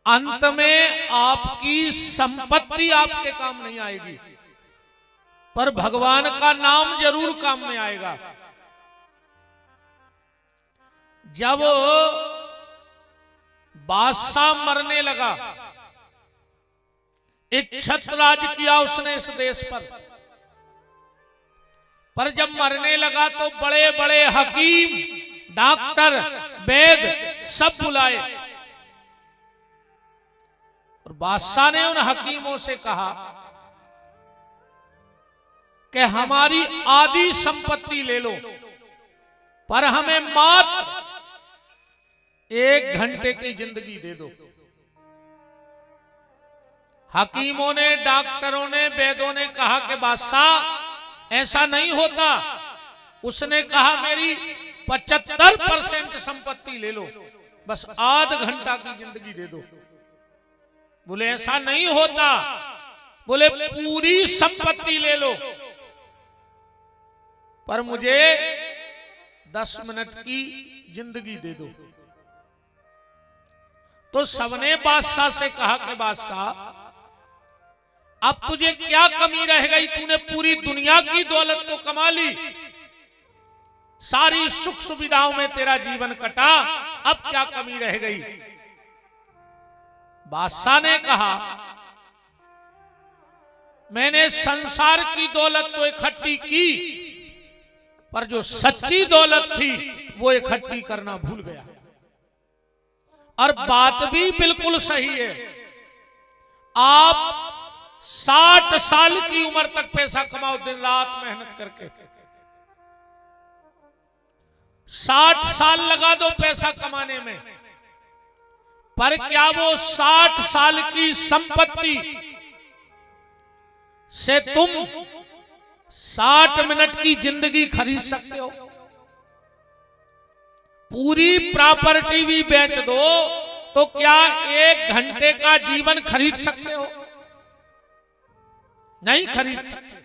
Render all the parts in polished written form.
अंत में आपकी संपत्ति आपके काम नहीं आएगी, पर भगवान का नाम जरूर काम में आएगा। जब बादशाह मरने लगा, एक छत्रराज किया उसने इस देश पर जब मरने लगा तो बड़े बड़े हकीम, डॉक्टर, वैद्य सब बुलाए और बादशाह ने उन हकीमों से कहा कि हमारी आधी संपत्ति ले लो, पर हमें मात्र 1 घंटे की जिंदगी दे दो। हकीमों ने, डॉक्टरों ने, वैद्यों ने कहा कि बादशाह ऐसा नहीं होता। उसने कहा मेरी 75% संपत्ति ले लो, बस आध घंटा की जिंदगी दे दो। बोले ऐसा नहीं होता, बोले पूरी संपत्ति ले लो, पर मुझे 10 मिनट की जिंदगी दे दो। तो सबने बादशाह से कहा कि बादशाह अब तुझे क्या कमी रह गई? तूने पूरी दुनिया की दौलत तो कमा ली, सारी सुख सुविधाओं में तेरा जीवन कटा, अब क्या कमी रह गई? बादशाह ने कहा मैंने संसार की दौलत तो इकट्ठी की, पर जो सच्ची दौलत थी वो इकट्ठी करना भूल गया। और बात भी बिल्कुल सही है। आप 60 साल की उम्र तक पैसा कमाओ, दिन रात मेहनत करके, 60 साल लगा दो पैसा कमाने में, पर क्या वो 60 साल की संपत्ति से तुम 60 मिनट की जिंदगी खरीद सकते हो? पूरी प्रॉपर्टी भी बेच दो तो क्या 1 घंटे का जीवन खरीद सकते हो? नहीं खरीद सकते।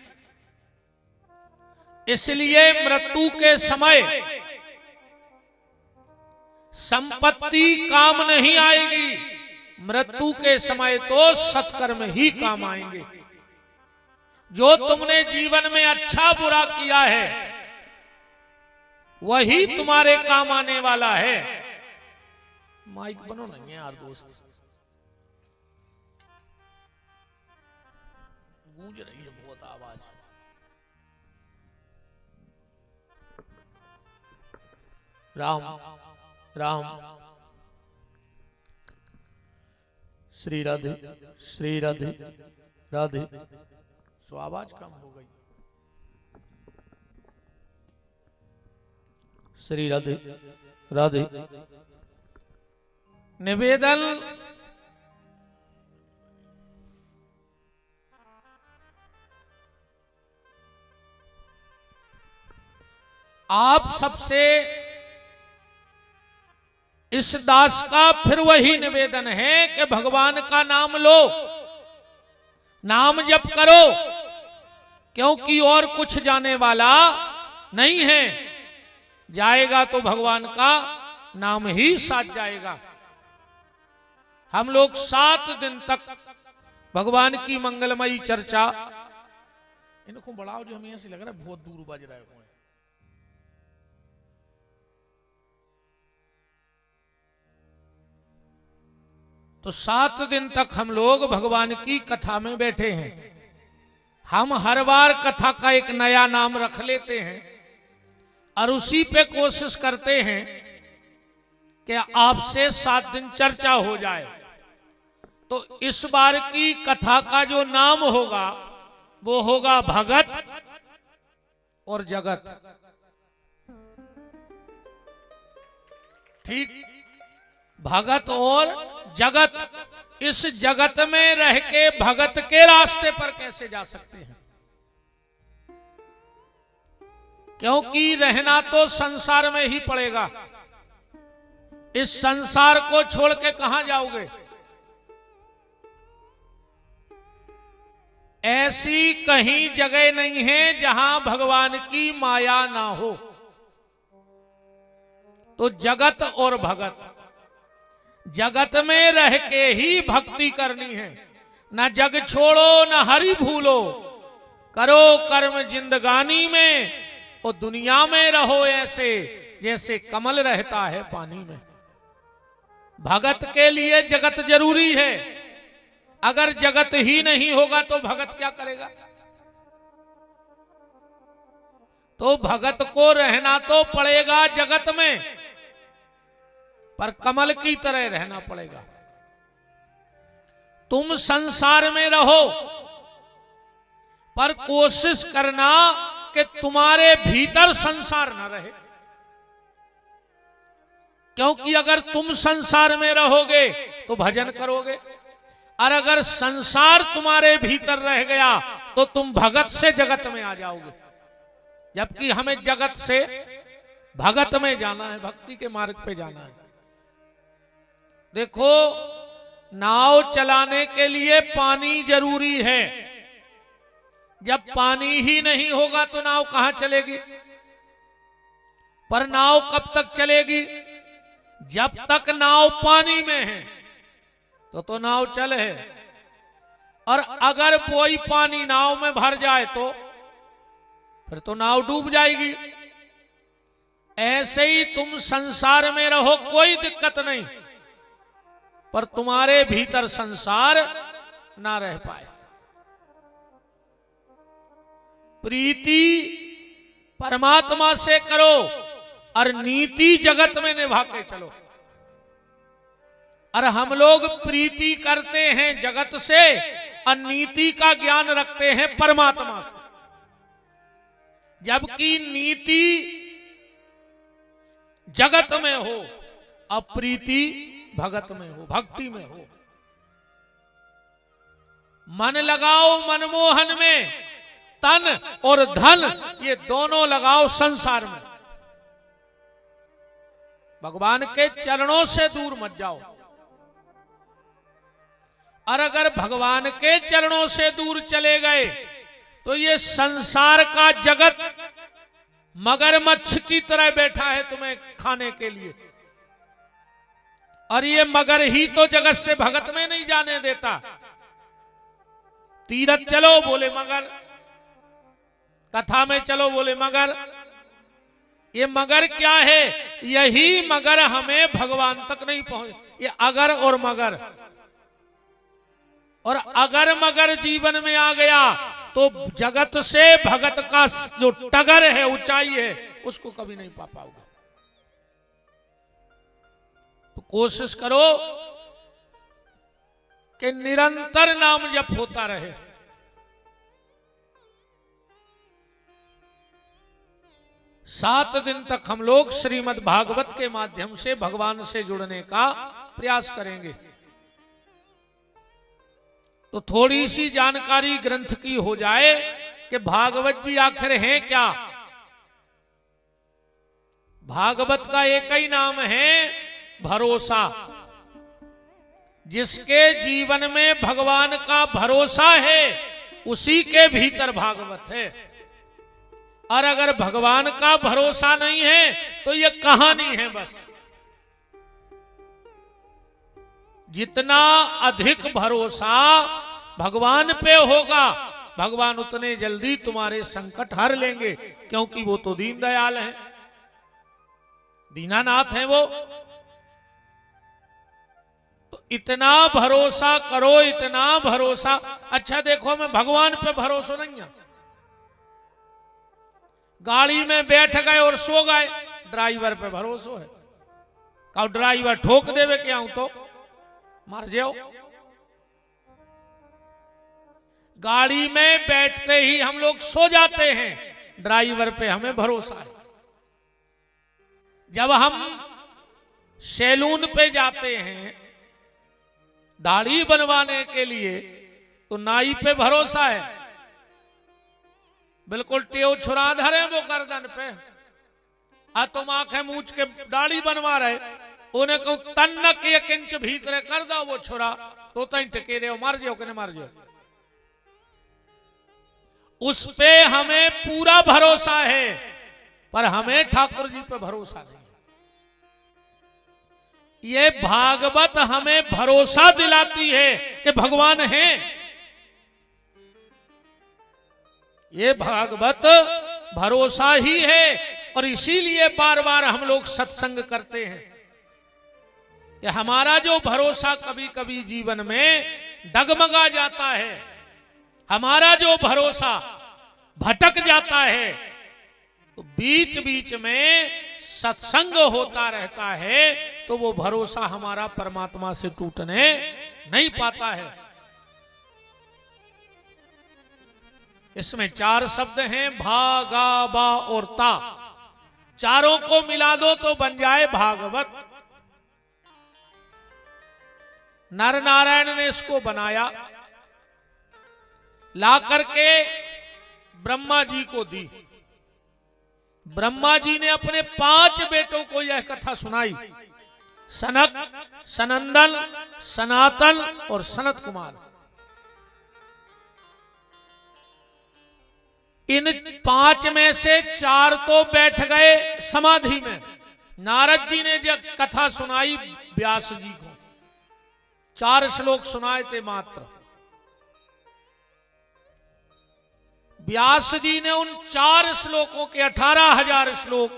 इसलिए मृत्यु के समय संपत्ति काम नहीं आएगी, मृत्यु के समय तो सत्कर्म ही काम आएंगे। जो तुमने जीवन में अच्छा बुरा किया है वही तुम्हारे काम आने वाला है। माइक बनो नहीं यार दोस्त, गूंज रही है बहुत आवाज। राम राम श्री राधे श्री राधे राधे। सो आवाज कम हो गई। श्री राधे राधे। निवेदन आप सबसे इस दास का फिर वही निवेदन है कि भगवान का नाम लो, नाम जप करो, क्योंकि और कुछ जाने वाला नहीं है। जाएगा तो भगवान का नाम ही साथ जाएगा। हम लोग 7 दिन तक भगवान की मंगलमयी चर्चा, इनको बढ़ाओ जो हमें ऐसे लग रहा है बहुत दूर बज रहा है। तो 7 दिन तक हम लोग भगवान की कथा में बैठे हैं। हम हर बार कथा का एक नया नाम रख लेते हैं और उसी पे कोशिश करते हैं कि आपसे 7 दिन चर्चा हो जाए। तो इस बार की कथा का जो नाम होगा वो होगा भगत और जगत। ठीक, भगत और जगत। इस जगत में रह के भगत के रास्ते पर कैसे जा सकते हैं? क्योंकि रहना तो संसार में ही पड़ेगा। इस संसार को छोड़ के कहां जाओगे? ऐसी कहीं जगह नहीं है जहां भगवान की माया ना हो। तो जगत और भगत, जगत में रह के ही भक्ति करनी है। न जग छोड़ो न हरि भूलो, करो कर्म जिंदगानी में, और दुनिया में रहो ऐसे जैसे कमल रहता है पानी में। भगत के लिए जगत जरूरी है। अगर जगत ही नहीं होगा तो भगत क्या करेगा? तो भगत को रहना तो पड़ेगा जगत में, पर कमल की तरह रहना पड़ेगा। तुम संसार में रहो, पर कोशिश करना कि तुम्हारे भीतर संसार न रहे। क्योंकि अगर तुम संसार में रहोगे तो भजन करोगे, और अगर संसार तुम्हारे भीतर रह गया तो तुम भगत से जगत में आ जाओगे। जबकि हमें जगत से भगत में जाना है, भक्ति के मार्ग पे जाना है। देखो, नाव चलाने के लिए पानी जरूरी है। जब पानी ही नहीं होगा तो नाव कहां चलेगी? पर नाव कब तक चलेगी? जब तक नाव पानी में है तो नाव चल है, और अगर कोई पानी नाव में भर जाए तो फिर तो नाव डूब जाएगी। ऐसे ही तुम संसार में रहो, कोई दिक्कत नहीं, पर तुम्हारे भीतर संसार ना रह पाए। प्रीति परमात्मा से करो और नीति जगत में निभा के चलो। और हम लोग प्रीति करते हैं जगत से और नीति का ज्ञान रखते हैं परमात्मा से। जबकि नीति जगत में हो और प्रीति भगत में हो, भक्ति में हो। मन लगाओ मनमोहन में, तन और धन ये दोनों लगाओ संसार में। भगवान के चरणों से दूर मत जाओ। और अगर भगवान के चरणों से दूर चले गए तो ये संसार का जगत मगरमच्छ की तरह बैठा है तुम्हें खाने के लिए। और ये मगर ही तो जगत से भगत में नहीं जाने देता। तीरथ चलो बोले मगर, कथा में चलो बोले मगर। ये मगर क्या है? यही मगर हमें भगवान तक नहीं पहुंच। ये अगर और मगर, और अगर मगर जीवन में आ गया तो जगत से भगत का जो टगर है, ऊंचाई है, उसको कभी नहीं पा पाओगे। तो कोशिश करो कि निरंतर नाम जप होता रहे। सात दिन तक हम लोग श्रीमद् भागवत के माध्यम से भगवान से जुड़ने का प्रयास करेंगे। तो थोड़ी सी जानकारी ग्रंथ की हो जाए कि भागवत जी आखिर हैं क्या। भागवत का एक ही नाम है भरोसा। जिसके जीवन में भगवान का भरोसा है उसी के भीतर भागवत है। और अगर भगवान का भरोसा नहीं है तो ये कहानी है बस। जितना अधिक भरोसा भगवान पे होगा, भगवान उतने जल्दी तुम्हारे संकट हर लेंगे, क्योंकि वो तो दीन दयाल हैं, दीनानाथ हैं वो। तो इतना भरोसा करो, इतना भरोसा। अच्छा देखो, मैं भगवान पे भरोसा नहीं है। गाड़ी में बैठ गए और सो गए, ड्राइवर पे भरोसा है। कहो ड्राइवर ठोक देवे क्या हूं तो मर जाओ। गाड़ी में बैठते ही हम लोग सो जाते हैं, ड्राइवर पे हमें भरोसा है। जब हम सैलून पे जाते हैं दाढ़ी बनवाने के लिए तो नाई पे भरोसा है। बिल्कुल टेव छुरा धरे वो गर्दन पे, आ तुम आंखें मूछ के दाढ़ी बनवा रहे, उन्हें कहूं तन्नक 1 इंच भीतर कर दो वो छुरा, तो तई टिके रहे, मर जाओ कि नहीं मर जाओ। उस पे हमें पूरा भरोसा है, पर हमें ठाकुर जी पे भरोसा नहीं। ये भागवत हमें भरोसा दिलाती है कि भगवान है। ये भागवत भरोसा ही है और इसीलिए बार बार हम लोग सत्संग करते हैं कि हमारा जो भरोसा कभी कभी जीवन में डगमगा जाता है, हमारा जो भरोसा भटक जाता है, तो बीच बीच में सत्संग होता रहता है तो वो भरोसा हमारा परमात्मा से टूटने नहीं पाता है। इसमें 4 शब्द हैं, भा गा बा और ता। चारों को मिला दो तो बन जाए भागवत। नर नारायण ने इसको बनाया, ला करके ब्रह्मा जी को दी। ब्रह्मा जी ने अपने 5 बेटों को यह कथा सुनाई, सनक, सनंदन, सनातन और सनत कुमार। इन 5 में से 4 तो बैठ गए समाधि में। नारद जी ने जब कथा सुनाई व्यास जी को, 4 श्लोक सुनाए थे मात्र। व्यास जी ने उन 4 श्लोकों के 18,000 श्लोक,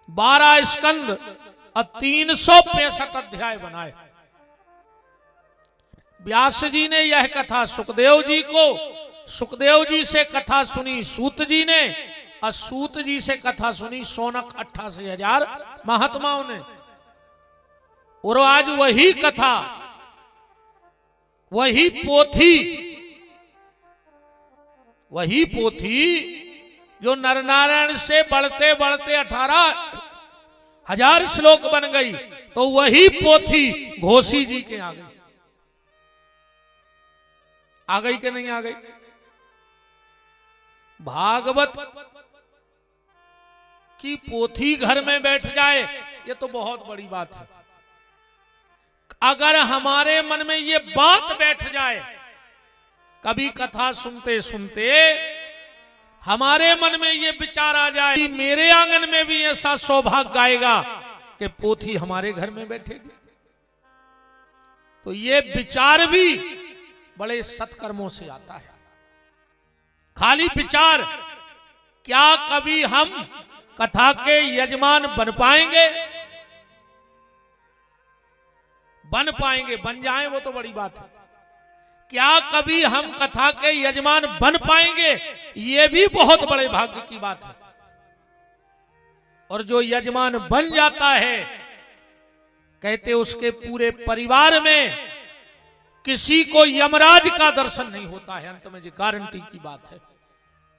12 स्कंद और 365 अध्याय बनाए। व्यास जी ने यह कथा सुखदेव जी को, सुखदेव जी से कथा सुनी सूत जी ने, और सूत जी से कथा सुनी सौनक 88,000 महात्माओं ने। और आज वही कथा, वही पोथी जो नरनारायण से बढ़ते बढ़ते 18,000 श्लोक बन गई, तो वही पोथी घोसी जी के आ गई। आ गई कि नहीं आ गई? भागवत की पोथी घर में बैठ जाए ये तो बहुत बड़ी बात है। अगर हमारे मन में ये बात बैठ जाए, कभी कथा सुनते सुनते हमारे मन में ये विचार आ जाए कि मेरे आंगन में भी ऐसा सौभाग्य आएगा कि पोथी हमारे घर में बैठेगी, तो ये विचार भी बड़े सत्कर्मों से आता है। खाली विचार, क्या कभी हम कथा के यजमान बन पाएंगे? बन पाएंगे, बन जाएं वो तो बड़ी बात है। क्या कभी हम कथा के यजमान बन पाएंगे? ये भी बहुत बड़े भाग्य की बात है। और जो यजमान बन जाता है, कहते उसके पूरे परिवार में किसी को यमराज का दर्शन नहीं होता है। अंत में जो गारंटी की बात है,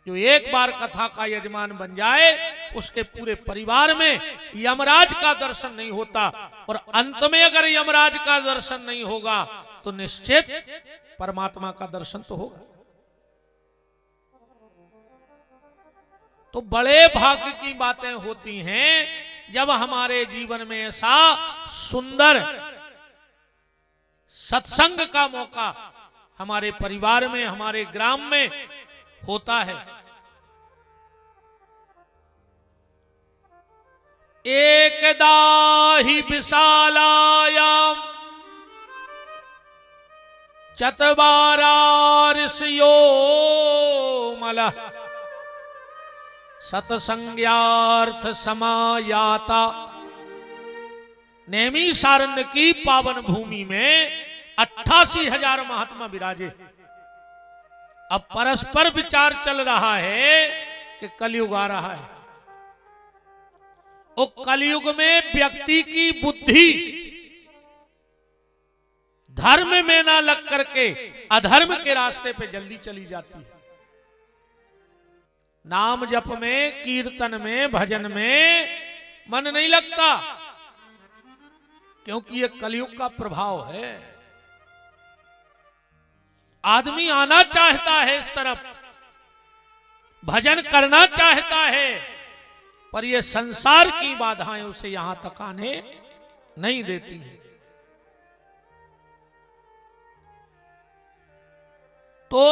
जो एक बार कथा का यजमान बन जाए उसके पूरे परिवार में यमराज का दर्शन नहीं होता। और अंत में अगर यमराज का दर्शन नहीं होगा तो निश्चित परमात्मा का दर्शन तो होगा। तो बड़े भाग्य की बातें होती हैं जब हमारे जीवन में ऐसा सुंदर सत्संग का मौका हमारे परिवार में, हमारे ग्राम में होता है। एकदा ही विशालायाम चत्वारार्षयो मलः सत्संग्यार्थ समायाता। नैमिषारण्य की पावन भूमि में 88,000 महात्मा विराजे। अब परस्पर विचार चल रहा है कि कलयुग आ रहा है। और कलयुग में व्यक्ति की बुद्धि धर्म में ना लग करके अधर्म के रास्ते पे जल्दी चली जाती है। नाम जप में, कीर्तन में, भजन में मन नहीं लगता, क्योंकि ये कलयुग का प्रभाव है। आदमी आना चाहता है इस तरफ, भजन करना चाहता है, पर ये संसार की बाधाएं उसे यहां तक आने नहीं देती हैं। तो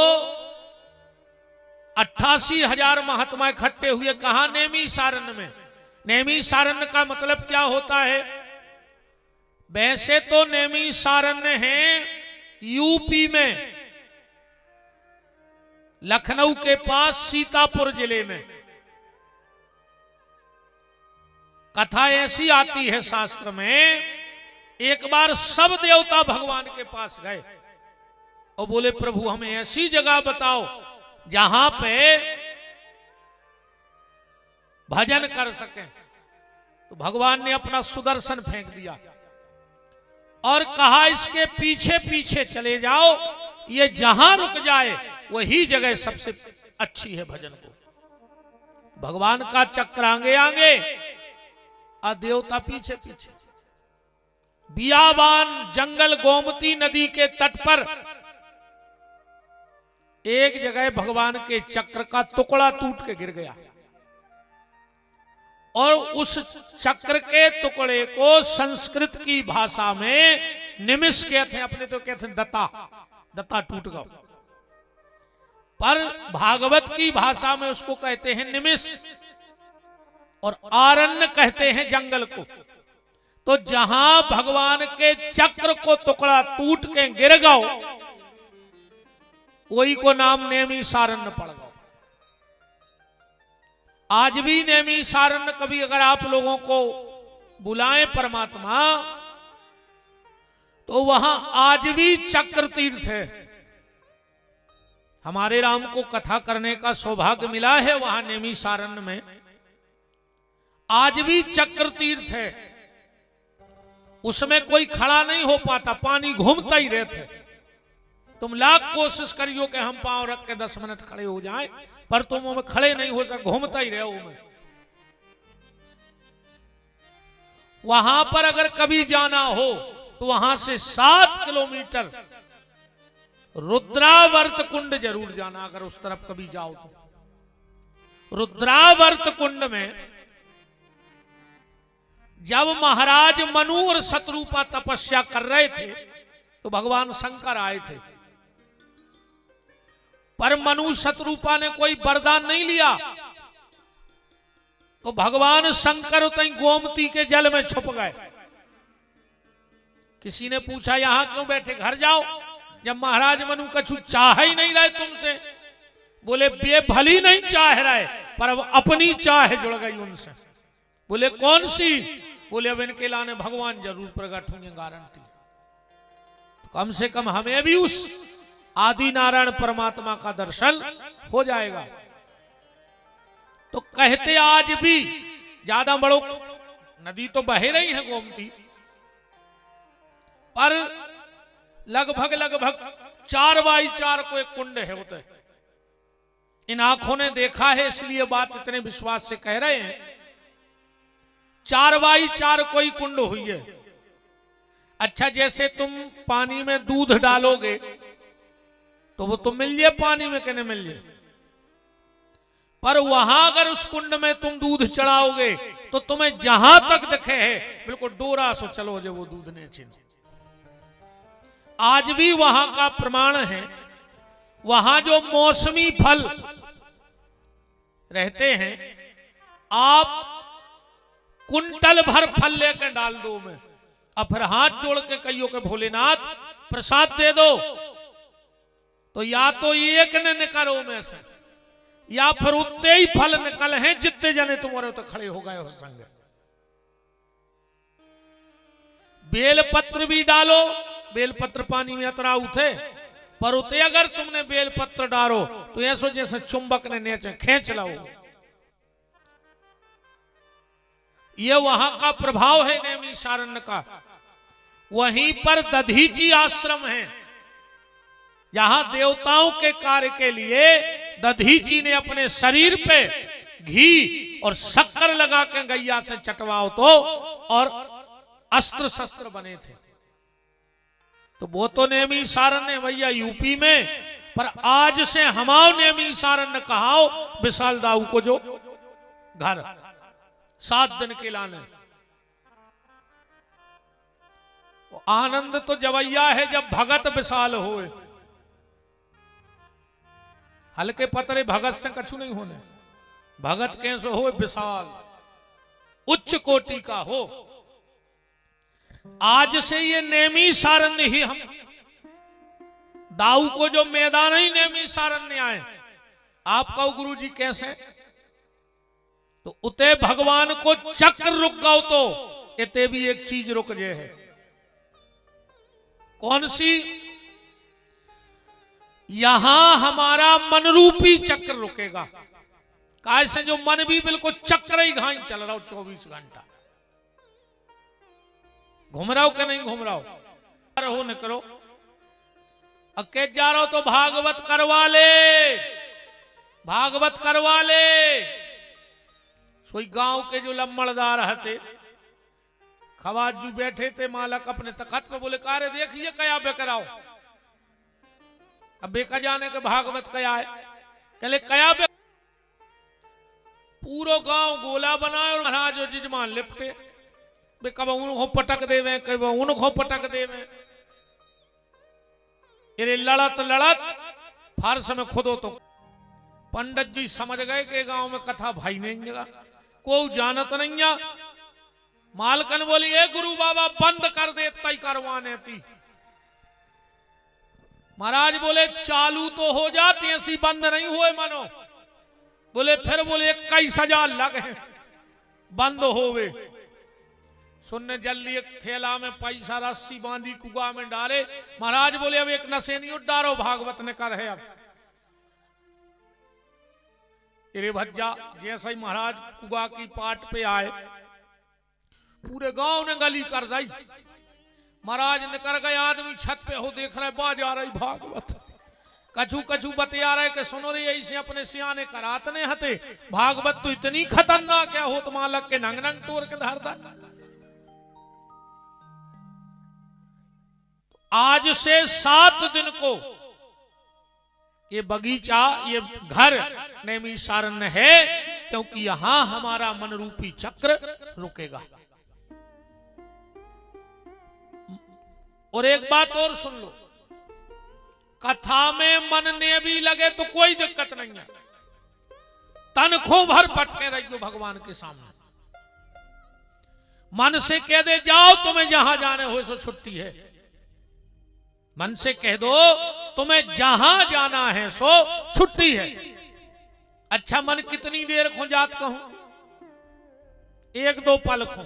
88,000 महात्मा इकट्ठे हुए कहा? नैमिषारण्य में। नैमिषारण्य का मतलब क्या होता है? वैसे तो नैमिषारण्य है यूपी में, लखनऊ के पास सीतापुर जिले में। कथा ऐसी आती है शास्त्र में, एक बार सब देवता भगवान के पास गए और बोले प्रभु हमें ऐसी जगह बताओ जहां पे भजन कर सकें। तो भगवान ने अपना सुदर्शन फेंक दिया और कहा इसके पीछे पीछे चले जाओ, ये जहां रुक जाए वही जगह सबसे अच्छी है भजन को। भगवान का चक्र आगे आगे और देवता पीछे पीछे। बियाबान जंगल गोमती नदी के तट पर एक जगह भगवान के चक्र का टुकड़ा टूट के गिर गया और उस चक्र के टुकड़े को संस्कृत की भाषा में निमिष कहते हैं, अपने तो कहते हैं दत्ता, दत्ता टूट गया। पर भागवत की भाषा में उसको कहते हैं निमिष और आरण्य कहते हैं जंगल को। तो जहां भगवान के चक्र को टुकड़ा टूट के गिर गया वही को नाम नैमिषारण्य पड़ गया। आज भी नैमिषारण्य कभी अगर आप लोगों को बुलाएं परमात्मा तो वहां आज भी चक्र तीर्थ है। हमारे राम को कथा करने का सौभाग्य मिला है वहां नैमिषारण्य में, आज भी चक्र तीर्थ है। उसमें कोई खड़ा नहीं हो पाता, पानी घूमता ही रहता। तुम लाख कोशिश करियो कि हम पांव रख के 10 मिनट खड़े हो जाएं, पर तुम में खड़े नहीं हो सकते, घूमता ही रहो में। वहां पर अगर कभी जाना हो तो वहां से 7 किलोमीटर रुद्रावर्त कुंड जरूर जाना, अगर उस तरफ कभी जाओ तो। रुद्रावर्त कुंड में जब महाराज मनु और शत्रुपा तपस्या कर रहे थे तो भगवान शंकर आए थे, पर मनु शत्रुपा ने कोई वरदान नहीं लिया। तो भगवान शंकर उतई गोमती के जल में छुप गए। किसी ने पूछा यहां क्यों बैठे, घर जाओ। जब महाराज मनु कछु चाह ही नहीं रहे तुमसे, बोले ये भली नहीं चाह रहे, पर अब अपनी चाह जुड़ गई उनसे। बोले कौन सी? बोले अब इनके लाने भगवान जरूर प्रकट होंगे, गारंटी। तो कम से कम हमें भी उस आदि नारायण परमात्मा का दर्शन हो जाएगा। तो कहते आज भी ज्यादा बड़ो नदी तो बह रही है गोमती, पर लगभग 4x4 को एक कुंड है होता है। इन आंखों ने देखा है इसलिए बात इतने विश्वास से कह रहे हैं। 4x4 कोई कुंड हुई है। अच्छा, जैसे तुम पानी में दूध डालोगे तो वो तो मिल जाए, पानी में कहने मिल जाए, पर वहां अगर उस कुंड में तुम दूध चढ़ाओगे तो तुम्हें जहां तक दिखे है बिल्कुल डोरा सो चलो जो वो दूध ने छीन। आज भी वहां का प्रमाण है। वहां जो मौसमी फल रहते हैं, आप कुंटल भर फल लेकर डाल दो में, अब फिर हाथ जोड़ के कहियो के भोलेनाथ प्रसाद दे दो, तो या तो एक ने निकलो में से, या फिर उतने ही फल निकल हैं जितने जने तुम्हारे तो खड़े हो गए हो संग। बेलपत्र भी डालो, बेलपत्र पानी में अतरा उठे, पर उते अगर तुमने बेलपत्र डालो तो ऐसो जैसे चुंबक ने नीचे खींच लो। ये वहां का प्रभाव है नैमिषारण्य का। वहीं पर दधीची आश्रम है, जहां देवताओं के कार्य के लिए दधीची ने अपने शरीर पे घी और शक्कर लगा के गैया से चटवाओ तो और अस्त्र शस्त्र बने थे। तो वो तो नैमिषारण्य भैया यूपी में, पर आज से हमाओ नैमिषारण्य कहाओ विशाल दाऊ को जो घर 7 दिन के लाने। आनंद तो जवैया है जब भगत विशाल होए, हल्के पतरे भगत से कछु नहीं होने। भगत कैसे हो? विशाल उच्च कोटि का हो। आज से ये नेमी सारण्य ही हम दाऊ को जो मैदान ही नेमी सारण्य आए। आप कहो गुरु जी कैसे? तो उते भगवान को चक्र रुक गओ तो इते भी एक चीज रुक जे है। कौन सी? यहां हमारा मन रूपी चक्र रुकेगा। कैसे? जो मन भी बिल्कुल चक्र ही घाई चल रहा हो 24 घंटा। घूम रहा हो कि नहीं घूम रहा हो? निकलो अके जा रहा हो तो भागवत करवा ले, भागवत करवा ले। सोई गांव के जो लम्बड़दार हते खवाजू बैठे थे मालक अपने तखत पे, बोले कारे देखिए कया बेकराओ। अब बेका जाने के भागवत कया है, कहले कया बे। पूरो गांव गोला बनाए और महाराज और जिजमान लिपटे। बे कब उनको पटक देवे, कब उनको पटक देवे। ये लड़त लड़त फारस में खुदो तो पंडित जी समझ गए कि गांव में कथा भाई नहीं जगह, को जानत नहीं है। मालकन बोली ए गुरु बाबा बंद कर दे तय करवाने थी। महाराज बोले चालू तो हो जाती ऐसी बंद नहीं हुए मनो। बोले फिर बोले 21,000 लगे बंद होवे। सुनने जल्दी एक थैला में पैसा रस्सी बांधी कुआ में डाले। महाराज बोले अब एक नशे नहीं उडारो, भागवत ने कर है। अब अरे भज्जा जैसे ही महाराज कुआ की पाट पे आए पूरे गांव ने गली कर दी। महाराज निकल गए, आदमी छत पे हो देख रहे बाज आ रही भागवत। कछु कछु बतिया रहे कि सुनो रे ऐसे अपने सियाने करात ने हते भागवत तो इतनी खतरनाक क्या हो मालक के नंग नंग तोड़ के धरता। आज से 7 दिन को ये बगीचा ये घर नेमी सारण्य है, क्योंकि यहां हमारा मन रूपी चक्र रुकेगा। और एक बात और सुन लो, कथा में मन ने भी लगे तो कोई दिक्कत नहीं है। तन खो भर पटके रहियो भगवान के सामने। मन से कह दे जाओ तुम्हें जहां जाने हो सो छुट्टी है। मन से कह दो तुम्हें जहां जाना है सो छुट्टी है। अच्छा मन कितनी देर खो जात कहूं? 1-2 पल खो।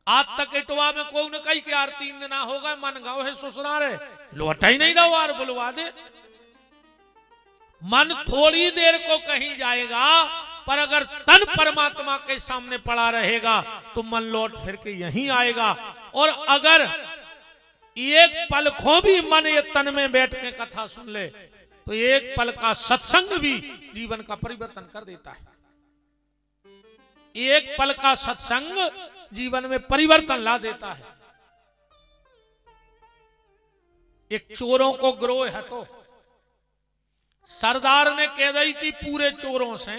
आज तक इटवा में कोई न कही कि यार 3 दिन हो गए मन गाँव है ससुराल है, लौटा ही नहीं रहो यार बुलवा दे। मन थोड़ी देर को कहीं जाएगा, पर अगर तन परमात्मा के सामने पड़ा रहेगा तो मन लौट फिर के यहीं आएगा। और अगर एक पल खो भी मन ये तन में बैठ के कथा सुन ले तो एक पल का सत्संग भी जीवन का परिवर्तन कर देता है। एक पल का सत्संग जीवन में परिवर्तन ला देता है। एक चोरों को गिरोह है तो सरदार ने कह दी थी पूरे चोरों से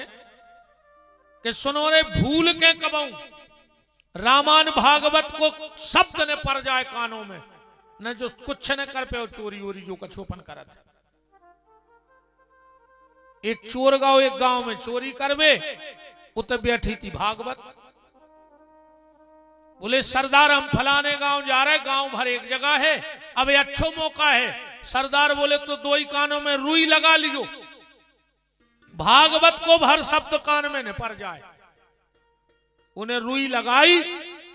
कि सुनो रे भूल के कबऊ रामायण भागवत को शब्द ने पड़ जाए कानों में, न जो कुछ न कर पे चोरी वोरी जो कछोपन करा था। एक चोर गांव एक गांव में चोरी करवे, उत बैठी थी भागवत। बोले सरदार हम फलाने गांव जा रहे, गांव भर एक जगह है, अब अच्छो मौका है। सरदार बोले तो 2 ही कानों में रुई लगा लियो, भागवत को भर शब्द कान में न पड़ जाए। उन्हें रुई लगाई,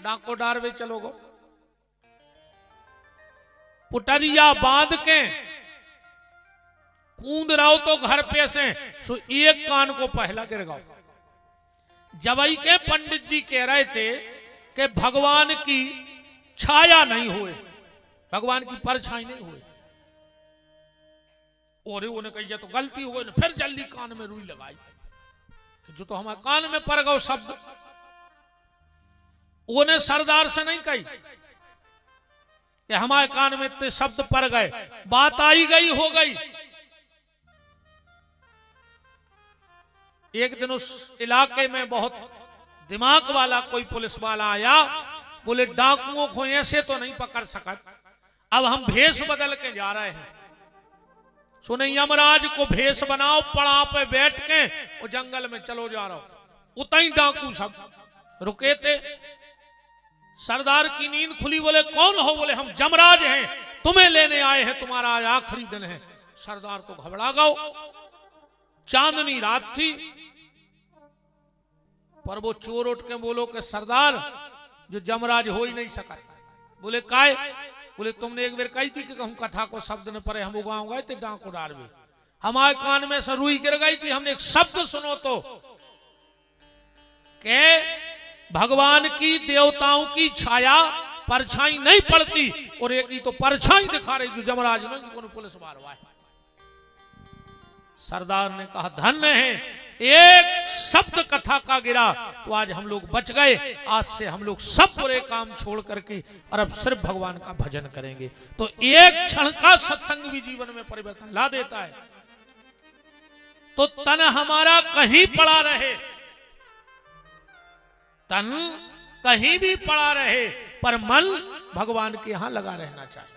डाको डारवे चलो गो। पुटरिया बांध के कूद रहो तो घर पे से सो एक कान को पहला गिर गओ। जबई के पंडित जी कह रहे थे कि भगवान की छाया नहीं हुए, भगवान की परछाई नहीं हुई। और उन्हें कही तो गलती हो गई, फिर जल्दी कान में रुई लगाई जो तो हमारे कान में पड़ गए शब्द। उन्हें सरदार से नहीं कही कि हमारे कान में इतने शब्द पड़ गए, बात आई गई हो गई। एक दिन उस इलाके में बहुत दिमाग वाला कोई पुलिस वाला आया, बोले डाकुओं को ऐसे तो नहीं पकड़ सका, अब हम भेष बदल के जा रहे हैं। सुने यमराज को भेष बनाओ, पड़ा पे बैठ के वो जंगल में चलो जा रहा हो। उतना ही डाकू सब रुके थे। सरदार की नींद खुली, बोले कौन हो? बोले हम जमराज हैं, तुम्हें लेने आए हैं, तुम्हारा आज आखिरी दिन है। सरदार तो घबरा गए, चांदनी रात थी। पर वो चोर उठ के बोलो कि सरदार जो जमराज हो ही नहीं सका। बोले काय? बोले तुमने एक बार कही थी कि हम कथा को शब्द न परे हम उगाओ गए थे डांको डार में, हमारे कान में से रुई गिर गई थी, हमने एक शब्द सुनो तो के भगवान की देवताओं की छाया परछाई नहीं पड़ती, और एक ही तो परछाई दिखा रही जो जमराज ने जिनको पुलिस मारवा है। सरदार ने कहा धन्य है, एक शब्द कथा का गिरा तो आज हम लोग बच गए। आज से हम लोग सब बुरे काम छोड़ करके और अब सिर्फ भगवान का भजन करेंगे। तो एक क्षण का सत्संग भी जीवन में परिवर्तन ला देता है। तो तन हमारा कहीं पड़ा रहे, तन कहीं भी पड़ा रहे, पर मन भगवान के यहां लगा रहना चाहिए।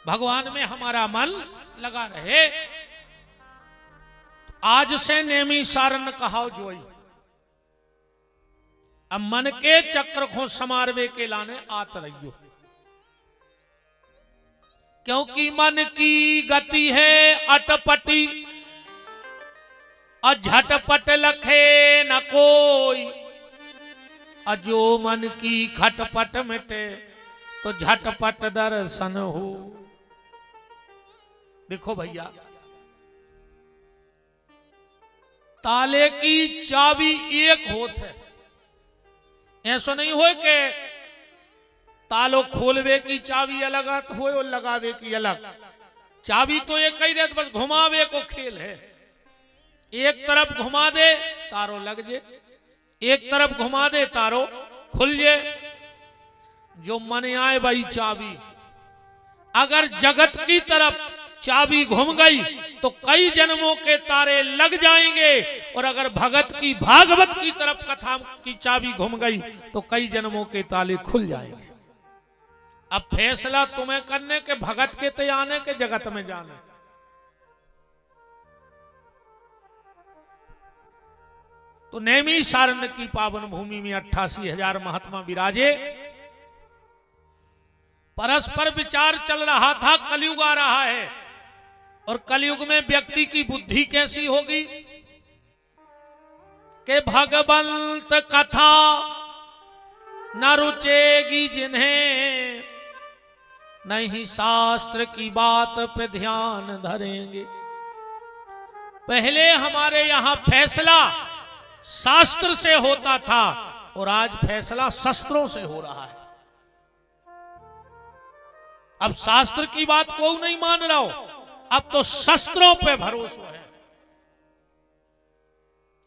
भगवान में हमारा मन लगा रहे। आज से नेमी सारन कहाओ जोई, अब मन के चक्र को समारवे के लाने आत रहियो, क्योंकि मन की गति है अटपटी, और झटपट लखे न कोई, और जो मन की खटपट मिटे तो झटपट दर्शन हो। देखो भैया, ताले की चाबी एक होत है, ऐसा नहीं हो के तालो खोलवे की चाबी अलग हो और लगावे की अलग। चाबी तो एक ही रहती, बस घुमावे को खेल है। एक तरफ घुमा दे तारो लग जे, एक तरफ घुमा दे तारो खुल जे। जो मन आए भाई चाबी, अगर जगत की तरफ चाबी घूम गई तो कई जन्मों के तारे लग जाएंगे, और अगर भगत की भागवत की तरफ कथा की चाबी घूम गई तो कई जन्मों के ताले खुल जाएंगे। अब फैसला तुम्हें करने के भगत के ते आने के जगत में जाने। तो नेमी सारन की पावन भूमि में 88,000 महात्मा विराजे। परस्पर विचार चल रहा था, कलयुग आ रहा है, और कलयुग में व्यक्ति की बुद्धि कैसी होगी कि भगवंत कथा न रुचेगी जिन्हें, नहीं शास्त्र की बात पे ध्यान धरेंगे। पहले हमारे यहां फैसला शास्त्र से होता था, और आज फैसला शस्त्रों से हो रहा है। अब शास्त्र की बात कोई नहीं मान रहा हो, अब तो शस्त्रों पे भरोसा है।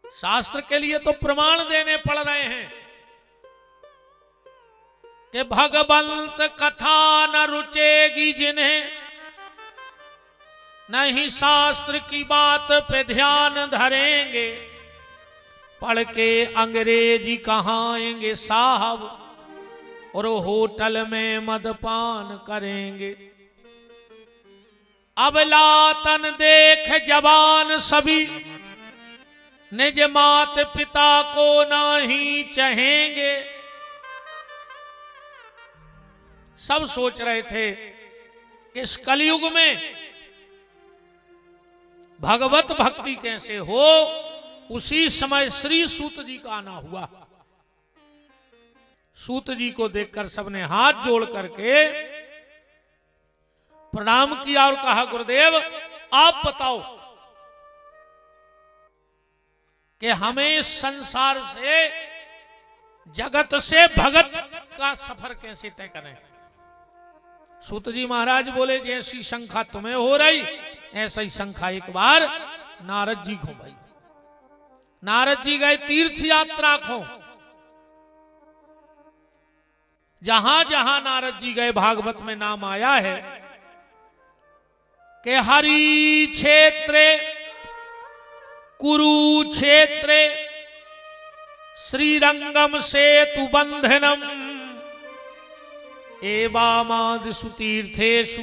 शास्त्र के लिए तो प्रमाण देने पड़ रहे हैं कि भगवंत कथा न रुचेगी जिन्हें, नहीं शास्त्र की बात पे ध्यान धरेंगे। पढ़ के अंग्रेजी कहाएंगे साहब, और होटल में मदपान करेंगे। अब लातन देख जवान सभी, निज मात पिता को नहीं चाहेंगे। सब सोच रहे थे कि इस कलयुग में भगवत भक्ति कैसे हो। उसी समय श्री सूत जी का आना हुआ। सूत जी को देखकर सबने हाथ जोड़ करके प्रणाम किया और कहा गुरुदेव आप बताओ कि हमें संसार से, जगत से भगत का सफर कैसे तय करें। सूत जी महाराज बोले जैसी शंका तुम्हें हो रही ऐसा ही शंका एक बार नारद जी को भाई। नारद जी गए तीर्थ यात्रा को, जहां जहां नारद जी गए भागवत में नाम आया है कि हरि क्षेत्रे कुरुक्षेत्रे श्रीरंगम सेतु बंधनम एवामादिषु तीर्थेषु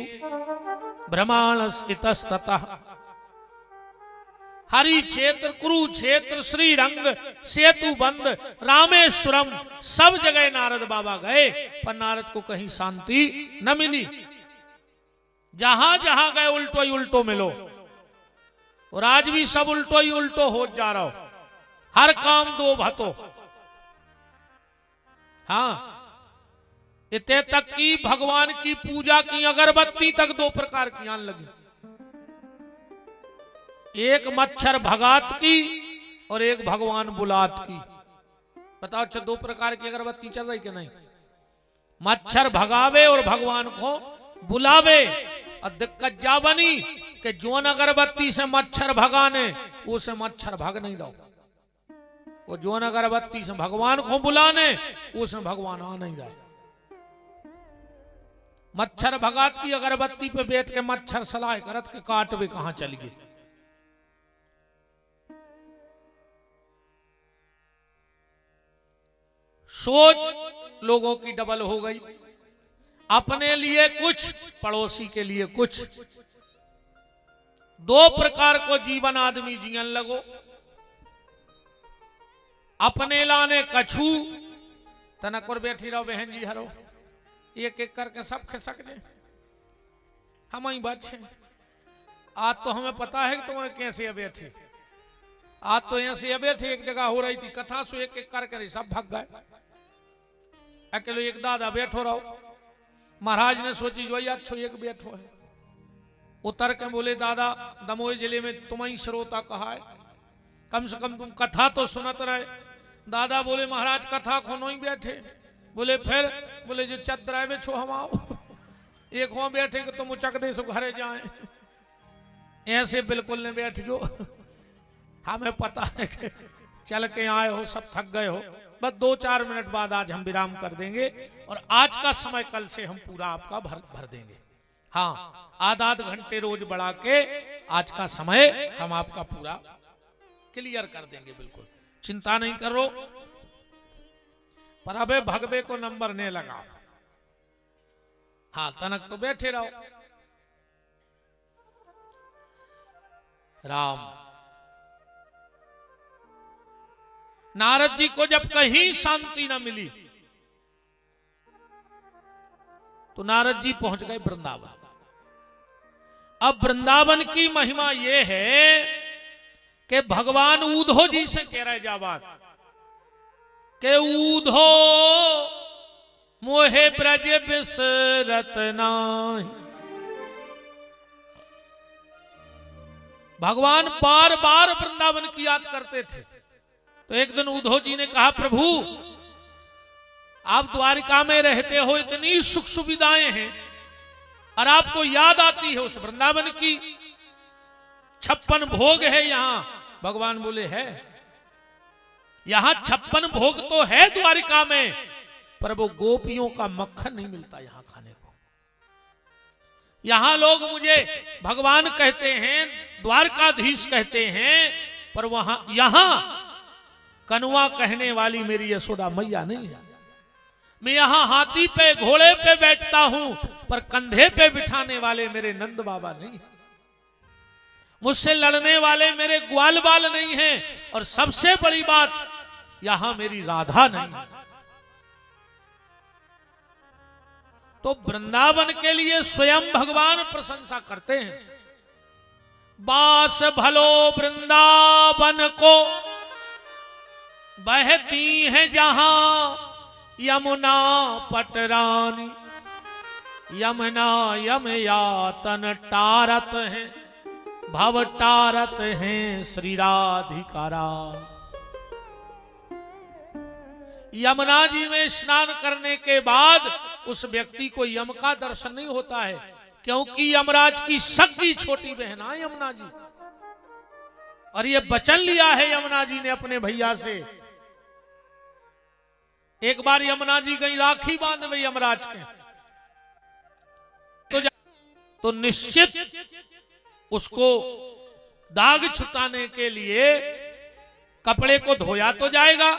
भ्रमाणस्ततः। हरि क्षेत्र, कुरुक्षेत्र, श्रीरंग, सेतु बंद, रामेश्वरम, सब जगह नारद बाबा गए, पर नारद को कहीं शांति न मिली। जहां जहां गए उल्टो ही उल्टो मिलो, और आज भी सब उल्टो ही उल्टो हो जा रहा हो, हर काम दो भतो। हाँ, इतने तक की भगवान की पूजा की अगरबत्ती तक दो प्रकार की आने लगी, एक मच्छर भगात की और एक भगवान बुलात की। बताओ, अच्छा दो प्रकार की अगरबत्ती चल रही कि नहीं? मच्छर भगावे और भगवान को बुलावे। और दिक्कत जा बनी कि जोन अगरबत्ती से मच्छर भगाने, उसे मच्छर भग नहीं रहो, वो जोन अगरबत्ती से भगवान को बुलाने, उसमें भगवान आ नहीं रहा। मच्छर भगात की अगरबत्ती पे बैठ के मच्छर सलाह करत के काट वे कहां चली गई। सोच लोगों की डबल हो गई, अपने लिए कुछ, पड़ोसी के लिए कुछ। दो प्रकार को जीवन आदमी जियन लगो, अपने लाने कछू तनक और बैठी रहो बहन जी हरो, एक एक करके सब खिसक दे, हम ही बच्चे। आज तो हमें पता है कि तुम्हें कैसे बैठे, आज तो ऐसे बैठे एक जगह हो रही थी कथा, सो एक एक करके सब भाग गए। अकेले एक दादा बैठो रहो, महाराज ने सोची जो अच्छो एक बैठो है, उतर के बोले दादा दमोह जिले में तुम्हें श्रोता कहा है, कम से कम तुम कथा तो सुनत रहे। दादा बोले महाराज कथा को नहीं बैठे। बोले फिर? बोले जो चद्राय में छो हम आओ, एक वहां बैठे कि तुम उचक दे सो घरे जाए, ऐसे बिल्कुल नहीं बैठ गयो। हमें पता है कि चल के आए हो, सब थक गए हो, बस 2-4 मिनट बाद आज हम विराम कर देंगे, और आज का समय कल से हम पूरा आपका भर देंगे। हाँ, आध घंटे रोज बढ़ा के आज का समय हम आपका पूरा क्लियर कर देंगे, बिल्कुल चिंता नहीं करो। पर अबे भगवे को नंबर नहीं लगा। हाँ, तनक तो बैठे रहो। राम नारद जी को जब कहीं शांति न मिली तो नारद जी पहुंच गए वृंदावन। अब वृंदावन की महिमा यह है कि भगवान ऊधो जी से कह रहे जाबाद के ऊधो मोहे ब्रज बिसरत नाही। भगवान बार बार वृंदावन की याद करते थे। तो एक दिन ऊधो जी ने कहा प्रभु आप द्वारिका में रहते हो, इतनी सुख सुविधाएं हैं, और आपको याद आती है उस वृंदावन की, 56 भोग है यहां। भगवान बोले है, यहां 56 भोग तो है द्वारिका में, पर वो गोपियों का मक्खन नहीं मिलता यहां खाने को। यहां लोग मुझे भगवान कहते हैं, द्वारकाधीश कहते हैं, पर वहां यहां कनुआ कहने वाली मेरी यशोदा मैया नहीं है। मैं यहां हाथी पे घोड़े पे बैठता हूं, पर कंधे पे बिठाने वाले मेरे नंद बाबा नहीं, मुझसे लड़ने वाले मेरे ग्वाल बाल नहीं हैं, और सबसे बड़ी बात यहां मेरी राधा नहीं। तो वृंदावन के लिए स्वयं भगवान प्रशंसा करते हैं। बास भलो वृंदावन को बहती है जहां यमुना पटरानी। यमुना यम यातन टारत है, भव टारत है श्री राधिकारा। यमुना जी में स्नान करने के बाद उस व्यक्ति को यम का दर्शन नहीं होता है, क्योंकि यमराज की सगी छोटी बहन है यमुना जी। और ये वचन लिया है यमुना जी ने अपने भैया से। एक बार यमुना जी गई राखी बांधवे यमराज के, तो निश्चित उसको दाग छुटाने के लिए कपड़े को धोया तो जाएगा,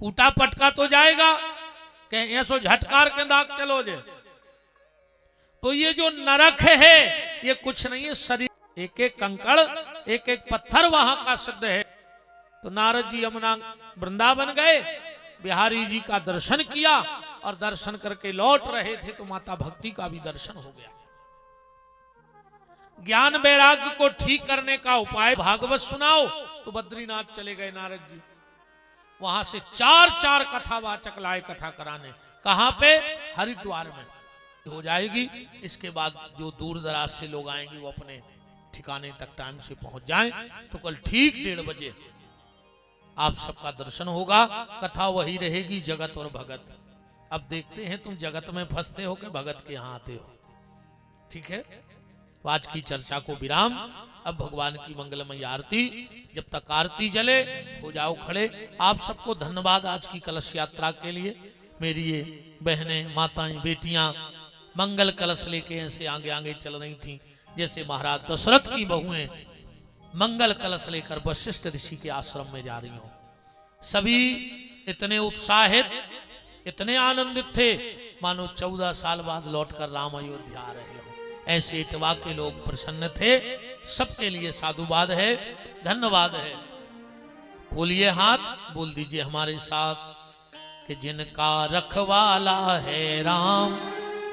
कूटा पटका तो जाएगा, कहीं ऐसो झटकार के दाग चलो जे। तो ये जो नरक है ये कुछ नहीं है, शरीर एक एक कंकड़ एक एक पत्थर वहां का सिद्ध है। तो नारद जी यमुना वृंदावन गए, बिहारी जी का दर्शन किया और दर्शन करके लौट रहे थे तो माता भक्ति का भी दर्शन हो गया। ज्ञान वैराग्य को ठीक करने का उपाय भागवत सुनाओ, तो बद्रीनाथ चले गए नारद जी। वहां से चार कथावाचक लाए कथा कराने। कहां पे? हरिद्वार में हो जाएगी। इसके बाद जो दूर दराज से लोग आएंगे वो अपने ठिकाने तक टाइम से पहुंच जाएं। तो कल ठीक 1:30 बजे आप सबका दर्शन होगा। कथा वही रहेगी, जगत और भगत। अब देखते हैं तुम जगत में फंसते हो कि भगत के यहां आते हो। ठीक है, तो आज की चर्चा को विराम। अब भगवान की मंगलमय आरती, जब तक आरती जले हो जाओ खड़े। आप सबको धन्यवाद आज की कलश यात्रा के लिए। मेरी ये बहनें, माताएं, बेटियां मंगल कलश लेके ऐसे आगे आगे चल रही थी, जैसे महाराज दशरथ की बहुएं मंगल कलश लेकर वशिष्ठ ऋषि के आश्रम में जा रही हो। सभी इतने उत्साहित, इतने आनंदित थे मानो 14 साल बाद लौटकर राम अयोध्या आ रहे हो। ऐसे इतवा के लोग प्रसन्न थे। सबके लिए साधुवाद है, धन्यवाद है। खोलिए हाथ, बोल दीजिए हमारे साथ कि जिनका रखवाला है राम,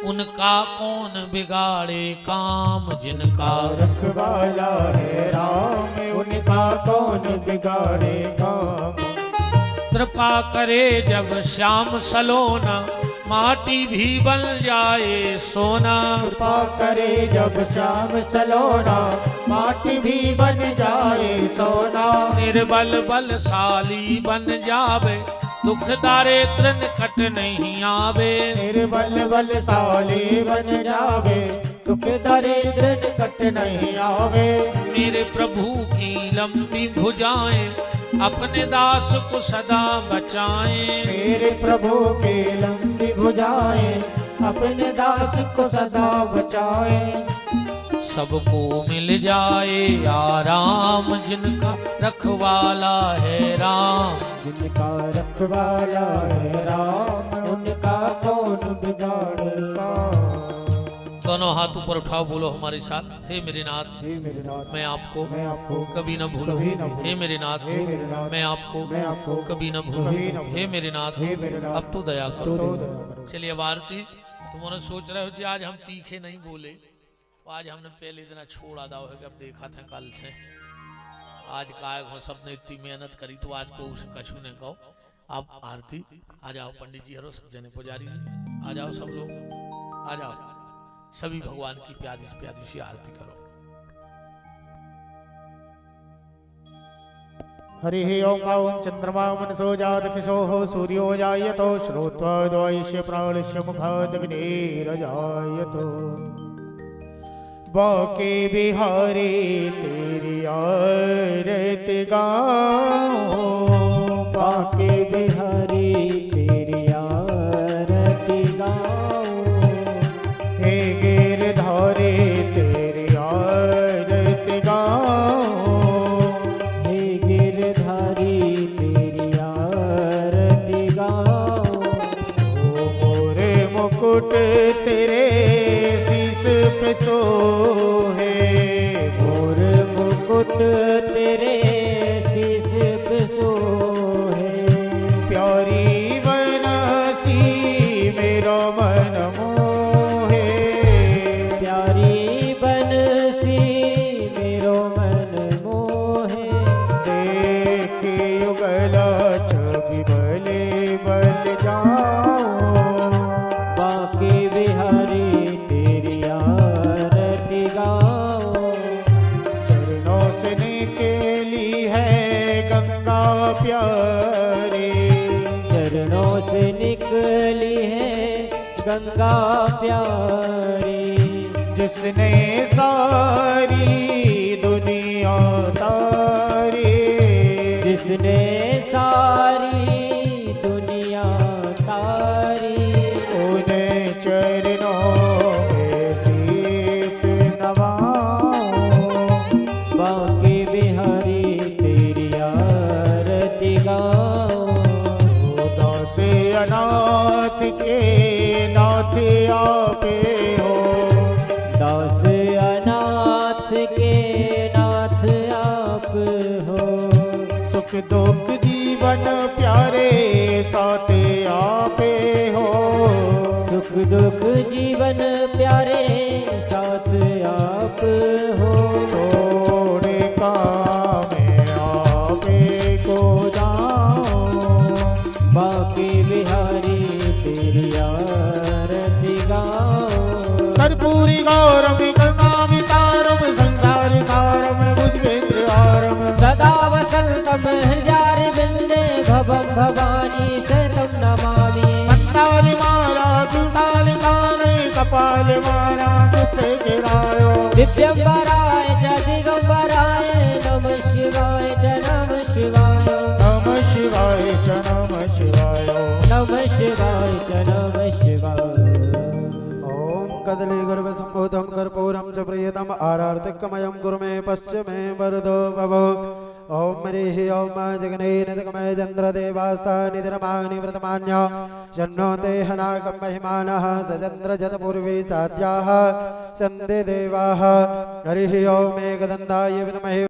उनका कौन बिगाड़े काम। जिनका रखवाला है राम, उनका कौन बिगाड़े काम। कृपा करे जब श्याम सलोना, माटी भी बन जाए सोना। कृपा करे जब श्याम सलोना, माटी भी बन जाए सोना। निर्बल बलशाली बन जावे, दुख दारिद्र निकट नहीं आवे। निर्बल बलशाली बन जावे, दुख दरिद्र निकट नहीं आवे। मेरे प्रभु की लंबी भुजाएं, अपने दास को सदा बचाएं। मेरे प्रभु के लंबी भुजाएं, अपने दास को सदा बचाएं। सबको मिल जाए आराम, जिनका रखवाला है राम। जिनका रखवाला है राम, उनका कौन बिगाड़ेगा। दोनों हाथ ऊपर उठाओ, बोलो हमारे साथ। हे मेरे नाथ, हे मेरे नाथ, मैं आपको कभी न भूलूं। कभी न भूलूं। हे मेरे नाथ, हे मेरे नाथ, मैं आपको कभी न कभी भूलूं। न भूलूं। हे मेरे नाथ, हे मेरे नाथ, अब तो दया करो। तो दया करो। चलिए अब आरती। तुमने सोच रहे हो जी आज हम तीखे नहीं बोले, तो आज हमने पहले दिन छोड़ा दाव है कि अब देखा था कल से। आज काय हो, सबने इतनी मेहनत करी तो आज को उसे कछु ने कहो। अब आरती आ जाओ, पंडित जी हरो, सब जने पुजारी जी आ जाओ, सब लोग आ जाओ। सभी भगवान की प्यारी प्यारी सी आरती करो। हरिः ओं गावं चंद्रमा मनसो जातक्षिषोः सूर्यो जायतो श्रोत्वा द्वैष्य प्राणस्य मुखादग्निरजायतो। बाके बिहारी तेरी आरती गाओ, बाके बिहारी तेरी आरती गाओ। हे गिरधारी तेरी आरती गाओ, हे गिरधारी तेरी आरती गाओ। ओ मोरे मुकुट तेरे शीश पे सोहे, मोर मुकुट तेरे शीश पे सोहे। प्यारी बनसी मेरा मन मोहे, प्यारी बनसी मेरो मन मोहे। देख युगला छवि भले बल जाओ, बाके बिहारी तेरी आरती गाओ। चरणों से निकली है गंगा प्यारी, चरणों से निकली है गंगा प्यारी। जिसने सारी दुनिया तारी, जिसने सारी दुनिया तारी। उन्हें चरणों में शीश नवाओ, बाके बिहारी तेरी आरती गाओ। दास अनाथ के नाथ आपे हो, दास अनाथ के नाथ दाते आपे हो। सुख दुख जीवन प्यारे साथ आप हो। थोड़े काम आपे को जाओ, बाकी बिहारी तेरी आरती गाओ। कर्पूरी गौरम करुणा वितारम संसार तारम भुजगेन्द्रहारम। सदा वसंतम हृदय बिंदे भवम भवानी शतम नमामि। कंताल मारा कुंताल काने कपाल मारा कुत्ते गिरायो। दिव्यंबराय च दिगंबराय नमः शिवाय च नमः शिवाय। नमः शिवाय च नमः शिवाय। नमः शिवाय च नमः शिवाय। ओम कदली गर्भ संभूतम कर्पूरम च प्रियतम आरार्तिकमयं गुरु मे पश्य मे वरदो भव। ओम हरिः ओम जगन्नाथकमय चंद्रदेवास्ता निद्रमाग्नि व्रतमान्य शन्नो ते हनाकं महिमानः सचंद्र जतपूर्वी साध्याः सन्ते देवाः। हरिः ओम एकदन्ताय विद्महे